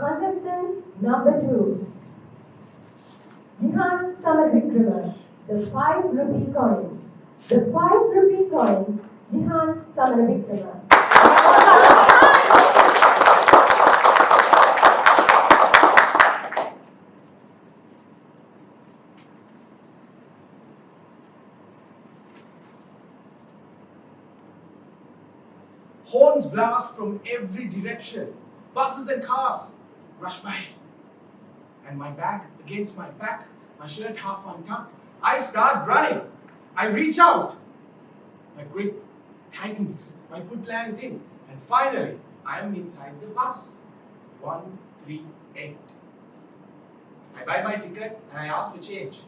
Contestant number 2. Gihan Samarawickrama, the 5 rupee coin. The 5 rupee coin, Gihan Samarawickrama. Horns blast from every direction. Buses and cars rush by. And my back against my back, my shirt half untucked. I start running. I reach out. My grip tightens. My foot lands in. And finally, I am inside the bus. 138. I buy my ticket and I ask for change.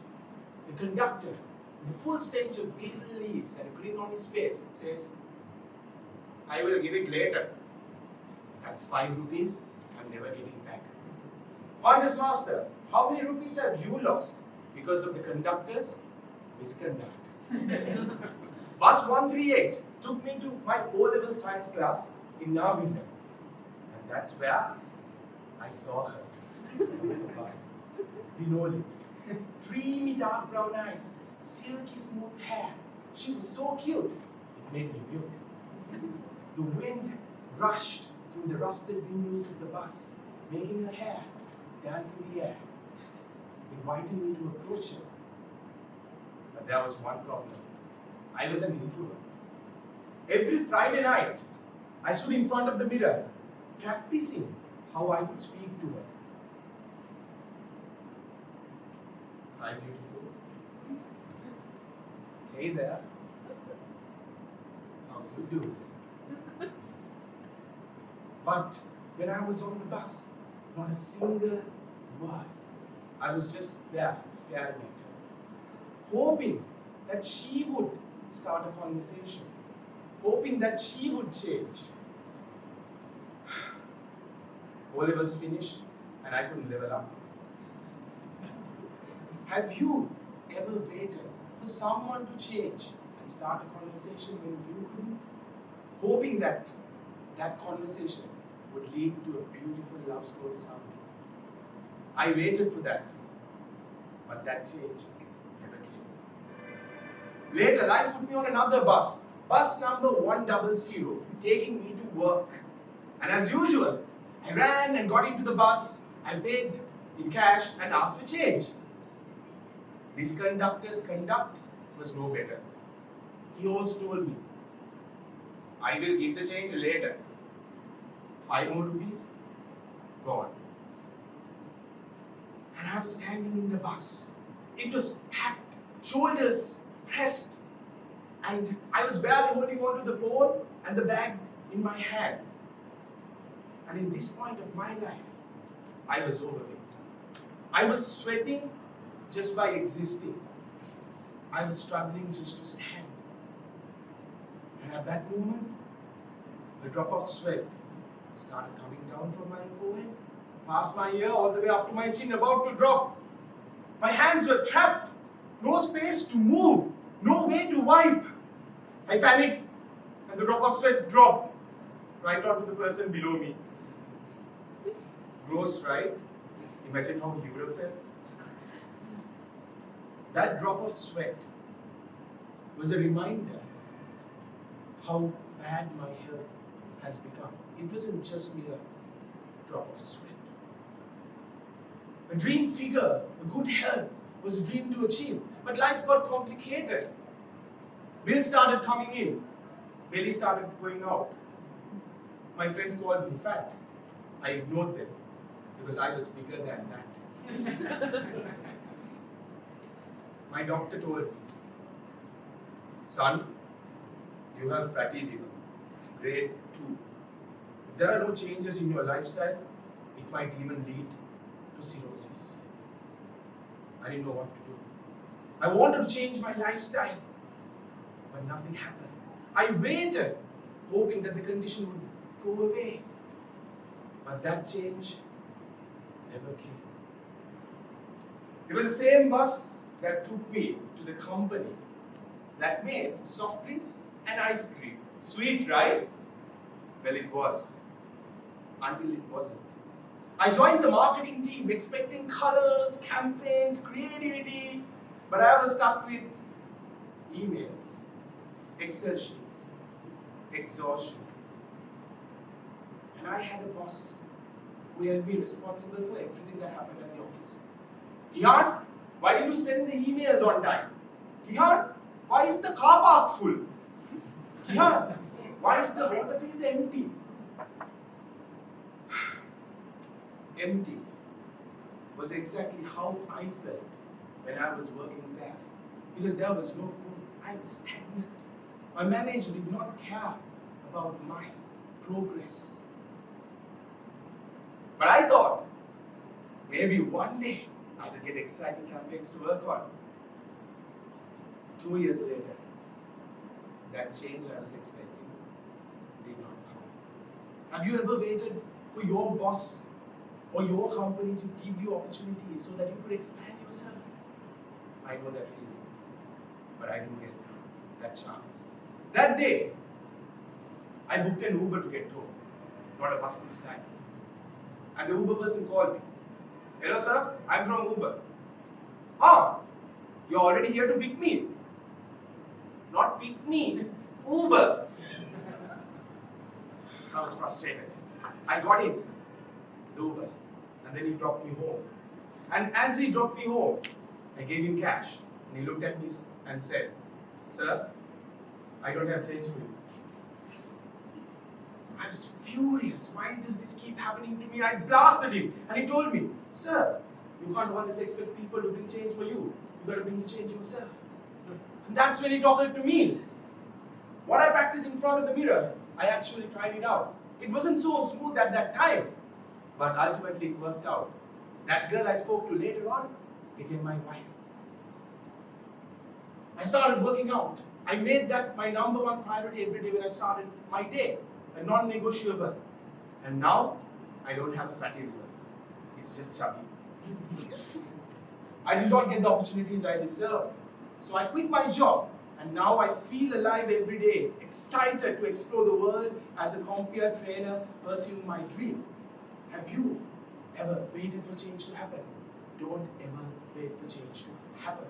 The conductor, with the full stench of beetle leaves and a grin on his face, says, "I will give it later." That's 5 rupees I'm never getting back. Toastmaster, how many rupees have you lost because of the conductor's misconduct? Bus 138 took me to my O-level science class in Narvindam. And that's where I saw her on the bus. Vinoli, dreamy dark brown eyes, silky smooth hair. She was so cute, it made me mute. The wind rushed through the rusted windows of the bus, making her hair dance in the air, inviting me to approach her. But there was one problem. I was an introvert. Every Friday night, I stood in front of the mirror, practicing how I would speak to her. "Hi, beautiful. Hey there. How you doing?" But when I was on the bus, not a single word. I was just there, staring at her, hoping that she would start a conversation, hoping that she would change. O-levels finished, and I couldn't level up. Have you ever waited for someone to change and start a conversation when you couldn't? Hoping that that conversation would lead to a beautiful love story someday. I waited for that, but that change never came. Later, life put me on another bus, bus number 100, taking me to work. And as usual, I ran and got into the bus, I paid in cash and asked for change. This conductor's conduct was no better. He also told me, "I will give the change later." 5 more rupees, gone. And I was standing in the bus. It was packed, shoulders pressed, and I was barely holding on to the pole and the bag in my hand. And in this point of my life, I was overwhelmed. I was sweating just by existing. I was struggling just to stand. And at that moment, a drop of sweat started coming down from my forehead, past my ear, all the way up to my chin, about to drop. My hands were trapped, no space to move, no way to wipe. I panicked, and the drop of sweat dropped right onto the person below me. Gross, right? Imagine how he would have felt. That drop of sweat was a reminder how bad my health has become. It wasn't just mere drop of sweat. A dream figure, a good health, was a dream to achieve. But life got complicated. Bills started coming in. Belly started going out. My friends called me fat. I ignored them because I was bigger than that. My doctor told me, "Son, you have fatty liver, grade 2. If there are no changes in your lifestyle, it might even lead to cirrhosis." I didn't know what to do. I wanted to change my lifestyle, but nothing happened. I waited, hoping that the condition would go away. But that change never came. It was the same bus that took me to the company that made soft drinks and ice cream. Sweet, right? Well, it was. Until it wasn't. I joined the marketing team expecting colors, campaigns, creativity, but I was stuck with emails, Excel sheets, exhaustion. And I had a boss who held me responsible for everything that happened at the office. Gihan, why didn't you send the emails on time? Gihan, why is the car park full? Gihan, why is the water filter empty? Empty was exactly how I felt when I was working there. Because there was no growth. I was stagnant. My manager did not care about my progress. But I thought, maybe one day I will get exciting campaigns to work on. 2 years later, that change I was expecting did not come. Have you ever waited for your boss or your company to give you opportunities so that you could expand yourself? I know that feeling, but I didn't get that chance. That day, I booked an Uber to get home, not a bus this time. And the Uber person called me. Hello sir, I'm from Uber. Ah, you're already here to pick me. Not pick me, Uber. I was frustrated. I got in the Uber and then he dropped me home. And as he dropped me home, I gave him cash. And he looked at me and said, sir, I don't have change for you. I was furious. Why does this keep happening to me? I blasted him. And he told me, sir, you can't always expect people to bring change for you. You got to bring the change yourself. And that's when he toggled to me. What I practiced in front of the mirror, I actually tried it out. It wasn't so smooth at that time, but ultimately it worked out. That girl I spoke to later on became my wife. I started working out. I made that my number one priority every day when I started my day, a non-negotiable. And now, I don't have a fatty liver. It's just chubby. I did not get the opportunities I deserved. So I quit my job. And now I feel alive every day, excited to explore the world as a computer trainer pursuing my dream. Have you ever waited for change to happen? Don't ever wait for change to happen.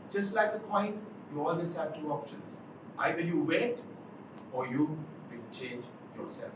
Just like a coin, you always have two options. Either you wait or you will change yourself.